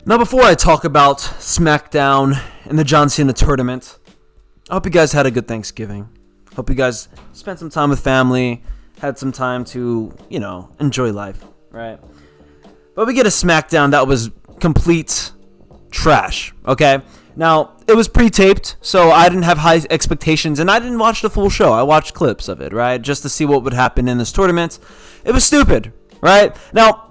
Now, before I talk about SmackDown and the John Cena tournament, I hope you guys had a good Thanksgiving. Hope you guys spent some time with family, had some time to, enjoy life, right? But we get a SmackDown that was complete trash, okay? Now, it was pre-taped, so I didn't have high expectations, and I didn't watch the full show. I watched clips of it, right? Just to see what would happen in this tournament. It was stupid, right? Now,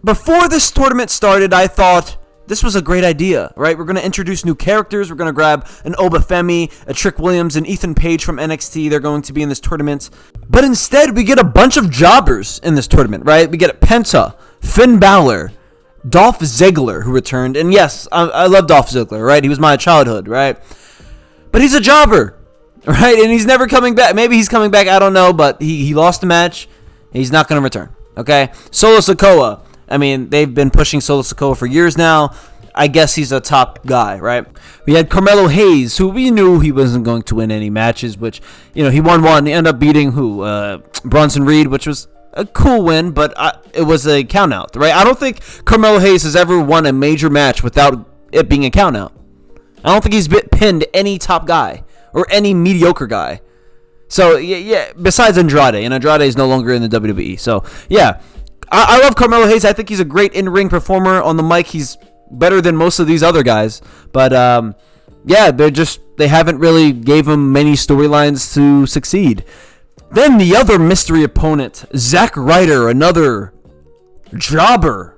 before this tournament started, I thought this was a great idea, right? We're going to introduce new characters. We're going to grab an Obafemi, a Trick Williams, and Ethan Page from NXT. They're going to be in this tournament. But instead, we get a bunch of jobbers in this tournament, right? We get Penta, Finn Balor, Dolph Ziggler, who returned. And yes, I love Dolph Ziggler, right? He was my childhood, right? But he's a jobber, right? And he's never coming back. Maybe he's coming back, I don't know. But he lost the match. He's not going to return, okay? Solo Sikoa. I mean, they've been pushing Solo Sikoa for years now. I guess he's a top guy, right? We had Carmelo Hayes, who we knew he wasn't going to win any matches, which, he won one. He ended up beating Bronson Reed, which was a cool win, but it was a count-out, right? I don't think Carmelo Hayes has ever won a major match without it being a count-out. I don't think he's pinned any top guy or any mediocre guy. So, yeah, besides Andrade, and Andrade is no longer in the WWE. So, yeah. I love Carmelo Hayes. I think he's a great in-ring performer. On the mic, he's better than most of these other guys. But, they haven't really gave him many storylines to succeed. Then the other mystery opponent, Zack Ryder, another jobber.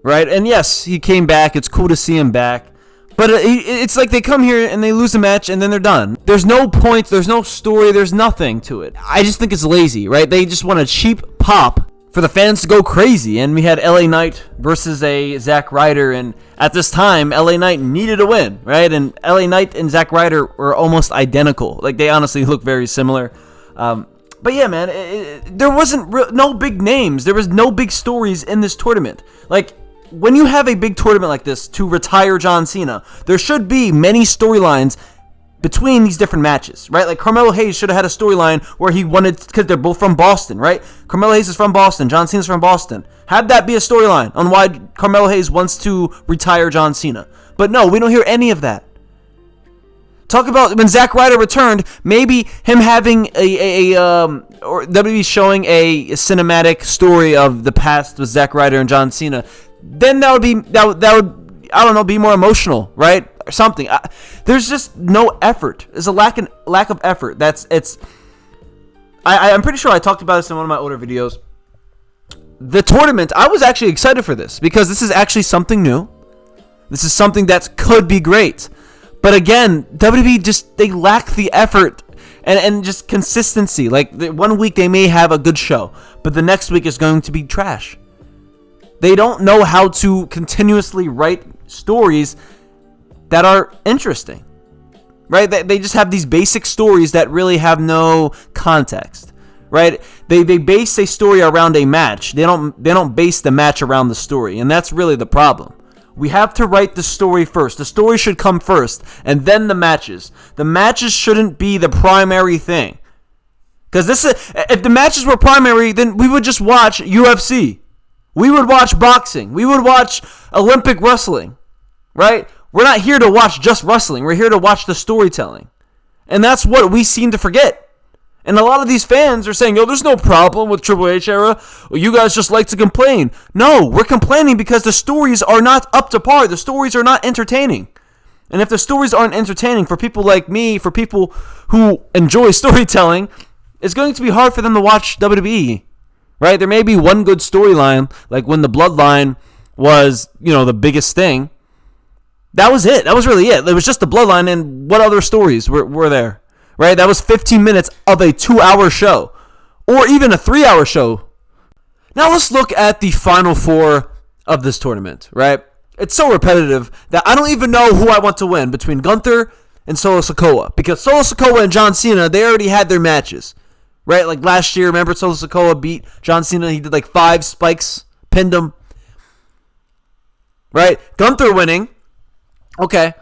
Right? And yes, he came back. It's cool to see him back. But it's like they come here and they lose a match and then they're done. There's no point. There's no story. There's nothing to it. I just think it's lazy, right? They just want a cheap pop for the fans to go crazy. And we had LA Knight versus a Zack Ryder, and at this time, LA Knight needed a win, right? And LA Knight and Zack Ryder were almost identical. Like, they honestly look very similar. But yeah, man, there wasn't no big names. There was no big stories in this tournament. Like, when you have a big tournament like this to retire John Cena, there should be many storylines between these different matches, right? Like, Carmelo Hayes should have had a storyline where he wanted, because they're both from Boston, right? Carmelo Hayes is from Boston. John Cena's from Boston. Have that be a storyline on why Carmelo Hayes wants to retire John Cena. But no, we don't hear any of that. Talk about when Zack Ryder returned, maybe him having or WWE showing a cinematic story of the past with Zack Ryder and John Cena. Then that would I don't know, be more emotional, right? Or something. There's just no effort. There's a lack of effort. I'm pretty sure I talked about this in one of my older videos. The tournament, I was actually excited for this because this is actually something new. This is something that could be great. But again, WWE they lack the effort and just consistency. Like, one week they may have a good show, but the next week is going to be trash. They don't know how to continuously write stories that are interesting, right? They just have these basic stories that really have no context, right? They base a story around a match. They don't base the match around the story, and that's really the problem. We have to write the story first. The story should come first, and then the matches. The matches shouldn't be the primary thing, because if the matches were primary, then we would just watch UFC. We would watch boxing. We would watch Olympic wrestling, right? We're not here to watch just wrestling. We're here to watch the storytelling. And that's what we seem to forget. And a lot of these fans are saying, there's no problem with Triple H era. Well, you guys just like to complain. No, we're complaining because the stories are not up to par. The stories are not entertaining. And if the stories aren't entertaining for people like me, for people who enjoy storytelling, it's going to be hard for them to watch WWE. Right? There may be one good storyline, like when the Bloodline was, the biggest thing. That was it. That was really it. It was just the Bloodline, and what other stories were there? Right? That was 15 minutes of a 2-hour show, or even a 3-hour show. Now let's look at the final four of this tournament, right? It's so repetitive that I don't even know who I want to win between Gunther and Solo Sikoa, because Solo Sikoa and John Cena, they already had their matches. Right, like last year, remember Solo Sikoa beat John Cena? He did like 5 spikes, pinned him. Right? Gunther winning. Okay.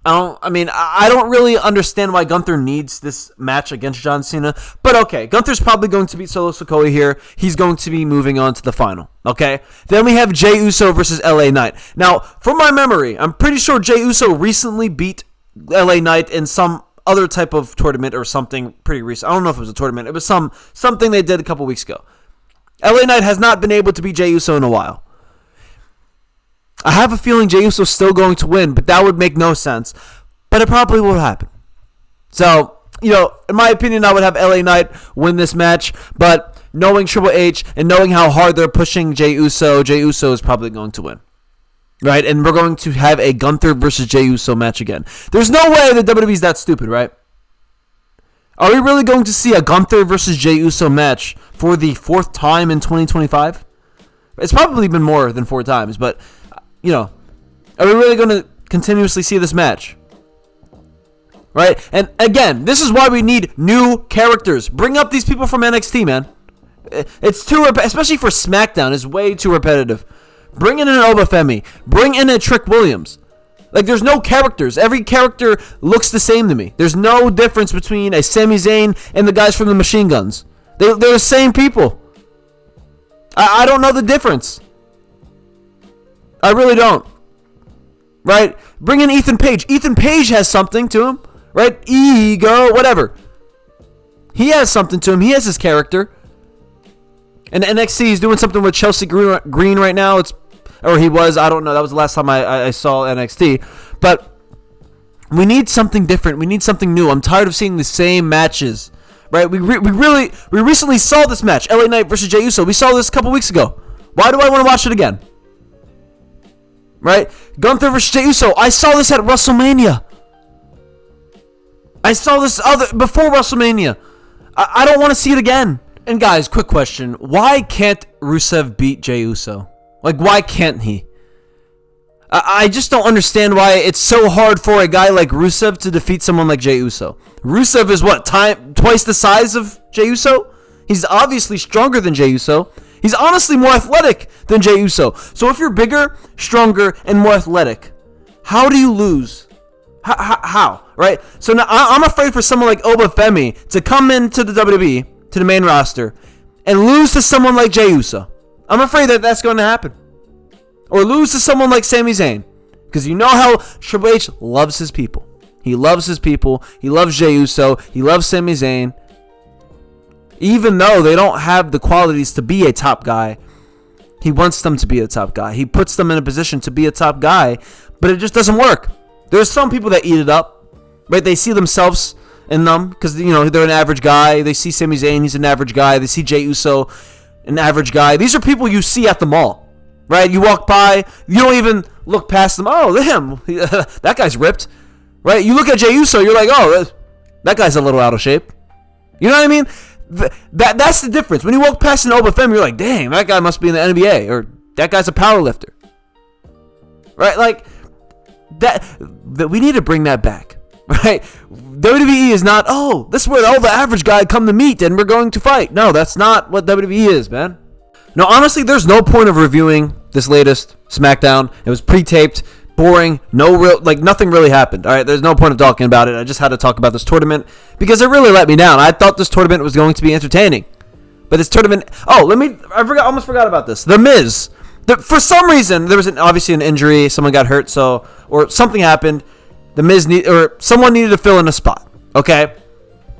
I don't really understand why Gunther needs this match against John Cena. But okay, Gunther's probably going to beat Solo Sikoa here. He's going to be moving on to the final. Okay? Then we have Jey Uso versus LA Knight. Now, from my memory, I'm pretty sure Jey Uso recently beat LA Knight in some other type of tournament or something pretty recent. I don't know if it was a tournament. It was something they did a couple weeks ago. LA Knight has not been able to beat Jey Uso in a while. I have a feeling Jey Uso's still going to win, but that would make no sense. But it probably will happen. So, in my opinion, I would have LA Knight win this match. But knowing Triple H and knowing how hard they're pushing Jey Uso is probably going to win. Right? And we're going to have a Gunther versus Jey Uso match again. There's no way that WWE's that stupid, right? Are we really going to see a Gunther versus Jey Uso match for the 4th time in 2025? It's probably been more than 4 times, but... are we really going to continuously see this match? Right? And again, this is why we need new characters. Bring up these people from NXT, man. It's too, especially for SmackDown, it's way too repetitive. Bring in an Obafemi. Bring in a Trick Williams. Like, there's no characters. Every character looks the same to me. There's no difference between a Sami Zayn and the guys from the Machine Guns. They're the same people. I don't know the difference. I really don't. Right? Bring in Ethan Page. Ethan Page has something to him. Right? Ego, whatever. He has something to him. He has his character. And NXT is doing something with Chelsea Green right now. Or he was. I don't know. That was the last time I saw NXT. But we need something different. We need something new. I'm tired of seeing the same matches. Right? We recently saw this match. LA Knight versus Jey Uso. We saw this a couple weeks ago. Why do I want to watch it again? Right? Gunther versus Jey Uso. I saw this at WrestleMania. I saw this before WrestleMania. I don't want to see it again. And guys, quick question. Why can't Rusev beat Jey Uso? Like, why can't he? I just don't understand why it's so hard for a guy like Rusev to defeat someone like Jey Uso. Rusev is what? Twice the size of Jey Uso? He's obviously stronger than Jey Uso. He's honestly more athletic than Jey Uso. So if you're bigger, stronger, and more athletic, how do you lose? How? Right? So now I'm afraid for someone like Obafemi to come into the WWE, to the main roster, and lose to someone like Jey Uso. I'm afraid that that's going to happen. Or lose to someone like Sami Zayn. Because you know how Triple H loves his people. He loves his people. He loves Jey Uso. He loves Sami Zayn. Even though they don't have the qualities to be a top guy, he wants them to be a top guy. He puts them in a position to be a top guy, but it just doesn't work. There's some people that eat it up, right? They see themselves in them because, they're an average guy. They see Sami Zayn, he's an average guy. They see Jey Uso, an average guy. These are people you see at the mall, right? You walk by, you don't even look past them. Oh, him, that guy's ripped, right? You look at Jey Uso, you're like, oh, that guy's a little out of shape. You know what I mean? That's the difference. When you walk past an Obafemi, you're like, dang, that guy must be in the NBA, or that guy's a power lifter, right? Like that we need to bring that back, right? WWE is not, this is where all the average guy come to meet and we're going to fight. No, that's not what WWE is, man. No, honestly, there's no point of reviewing this latest SmackDown. It was pre-taped, boring, nothing really happened. All right, there's no point of talking about it. I just had to talk about this tournament because it really let me down. I thought this tournament was going to be entertaining, but this tournament. Almost forgot about this. The Miz. For some reason, there was obviously an injury. Someone got hurt, or something happened. The Miz someone needed to fill in a spot. Okay,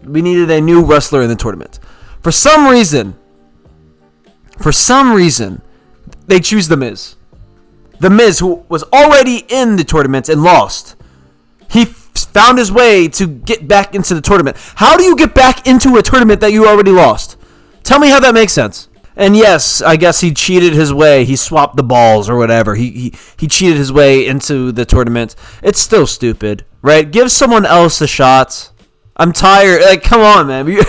we needed a new wrestler in the tournament. For some reason, they choose The Miz. The Miz, who was already in the tournament and lost. He found his way to get back into the tournament. How do you get back into a tournament that you already lost? Tell me how that makes sense. And yes, I guess he cheated his way. He swapped the balls or whatever. He cheated his way into the tournament. It's still stupid, right? Give someone else a shot. I'm tired. Like, come on, man. And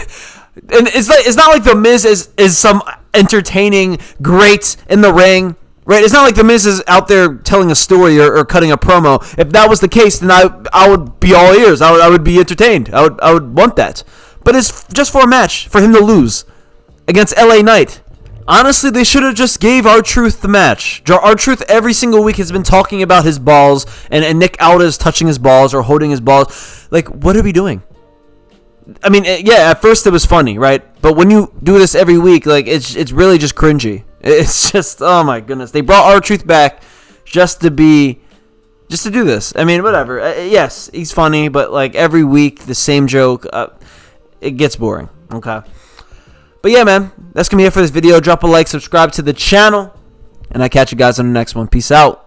it's not like The Miz is some entertaining great in the ring. Right, it's not like The Miz is out there telling a story or cutting a promo. If that was the case, then I would be all ears. I would be entertained. I would want that. But it's just for a match, for him to lose against LA Knight. Honestly, they should have just gave R-Truth the match. R-Truth every single week has been talking about his balls, and Nick Aldis is touching his balls or holding his balls. Like, what are we doing? I mean, yeah, at first it was funny, right? But when you do this every week, like, it's really just cringy. It's just, oh my goodness. They brought R-Truth back just to do this. I mean, whatever. Yes, he's funny, but like every week, the same joke, it gets boring, okay? But yeah, man, that's going to be it for this video. Drop a like, subscribe to the channel, and I catch you guys on the next one. Peace out.